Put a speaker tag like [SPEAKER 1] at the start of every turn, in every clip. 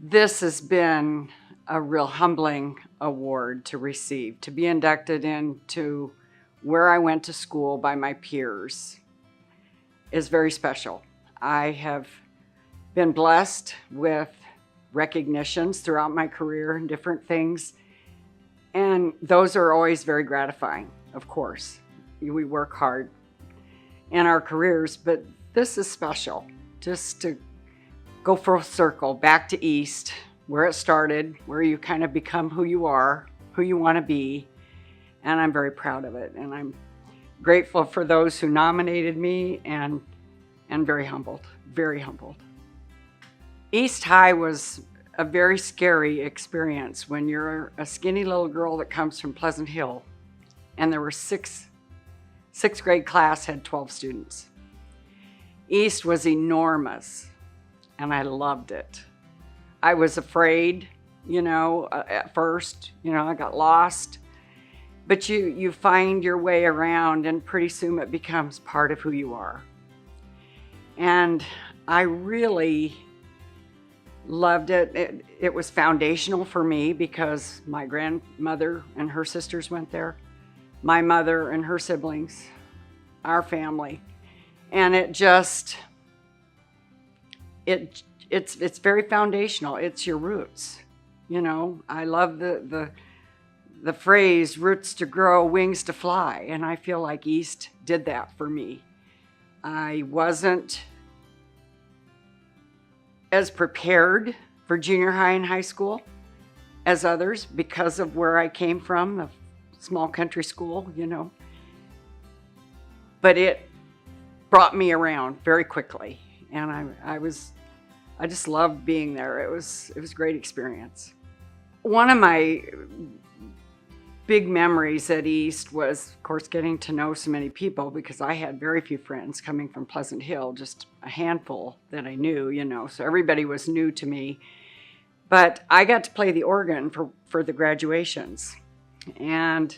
[SPEAKER 1] This has been a real humbling award to receive, to be inducted into where I went to school by my peers is very special. I have been blessed with recognitions throughout my career and different things, and those are always very gratifying, of course. We work hard in our careers, but this is special, just to go full circle back to East, where it started, where you kind of become who you are, who you want to be, and I'm very proud of it. And I'm grateful for those who nominated me, and very humbled, very humbled. East High was a very scary experience when you're a skinny little girl that comes from Pleasant Hill, and there were sixth grade class had 12 students. East was enormous, and I loved it. I was afraid, at first, I got lost, but you find your way around, and pretty soon it becomes part of who you are. And I really loved it. It was foundational for me because my grandmother and her sisters went there, my mother and her siblings, our family, and it's very foundational. It's your roots. I love the phrase roots to grow, wings to fly, and I feel like East did that for me. I wasn't as prepared for junior high and high school as others because of where I came from, a small country school, but it brought me around very quickly, and I just loved being there. It was a great experience. One of my big memories at East was, of course, getting to know so many people, because I had very few friends coming from Pleasant Hill, just a handful that I knew, so everybody was new to me. But I got to play the organ for the graduations, and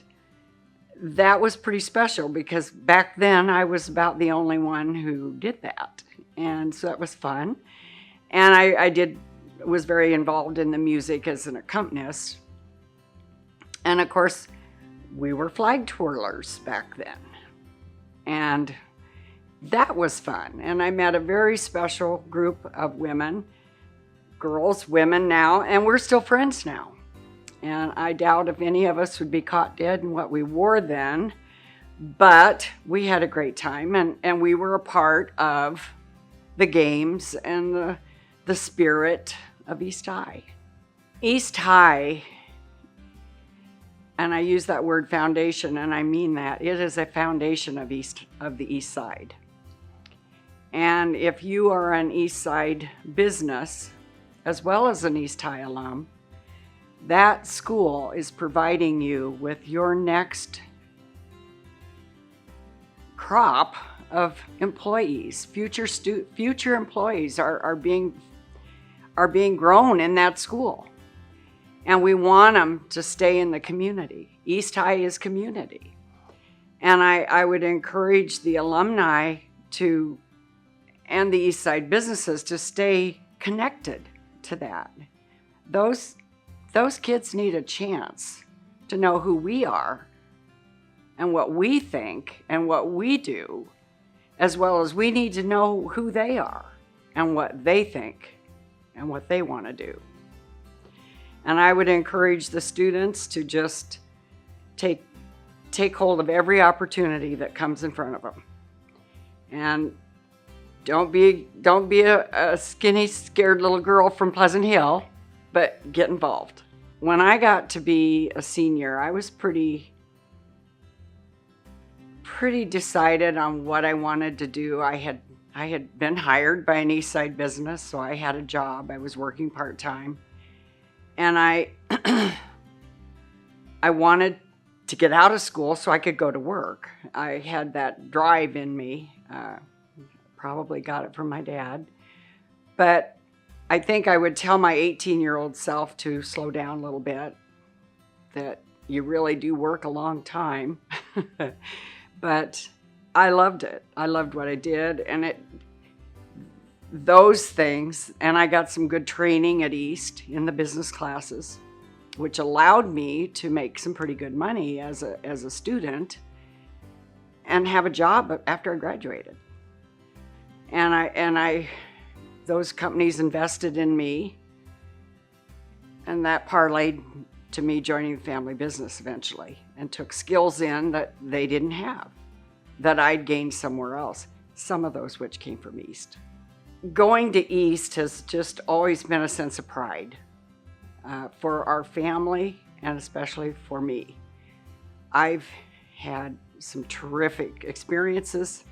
[SPEAKER 1] that was pretty special because back then I was about the only one who did that, and so that was fun. And I was very involved in the music as an accompanist. And of course, we were flag twirlers back then. And that was fun. And I met a very special group of women, girls, women now, and we're still friends now. And I doubt if any of us would be caught dead in what we wore then, but we had a great time, and we were a part of the games and the spirit of East High. East High, and I use that word foundation, and I mean that. It is a foundation of the East Side. And if you are an East Side business, as well as an East High alum, that school is providing you with your next crop of employees. Future employees are being grown in that school. And we want them to stay in the community. East High is community. And I would encourage the alumni and the East Side businesses to stay connected to that. Those kids need a chance to know who we are and what we think and what we do, as well as we need to know who they are and what they think and what they want to do. And I would encourage the students to just take hold of every opportunity that comes in front of them. And don't be a skinny, scared little girl from Pleasant Hill, but get involved. When I got to be a senior, I was pretty decided on what I wanted to do. I had been hired by an East Side business, so I had a job. I was working part-time. And I wanted to get out of school so I could go to work. I had that drive in me. Probably got it from my dad. But I think I would tell my 18-year-old self to slow down a little bit, that you really do work a long time. But I loved it. I loved what I did. And those things, and I got some good training at East in the business classes, which allowed me to make some pretty good money as a student and have a job after I graduated. And those companies invested in me, and that parlayed to me joining the family business eventually, and took skills in that they didn't have, that I'd gained somewhere else, some of those which came from East. Going to East has just always been a sense of pride for our family, and especially for me. I've had some terrific experiences,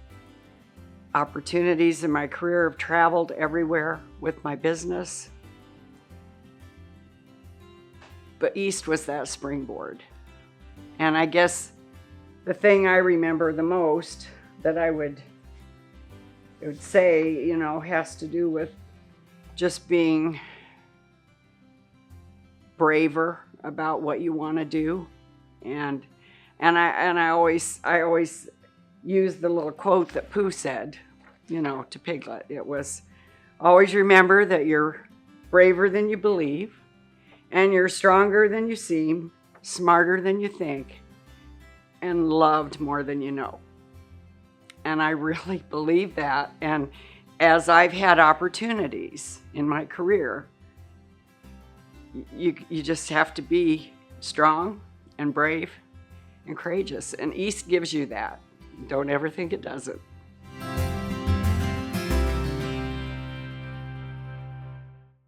[SPEAKER 1] opportunities in my career. I've traveled everywhere with my business. But East was that springboard. And I guess the thing I remember the most that I would say, you know, has to do with just being braver about what you want to do. And I always use the little quote that Pooh said, you know, to Piglet. It was, always remember that you're braver than you believe, and you're stronger than you seem, smarter than you think, and loved more than you know. And I really believe that. And as I've had opportunities in my career, you just have to be strong and brave and courageous. And East gives you that. Don't ever think it doesn't.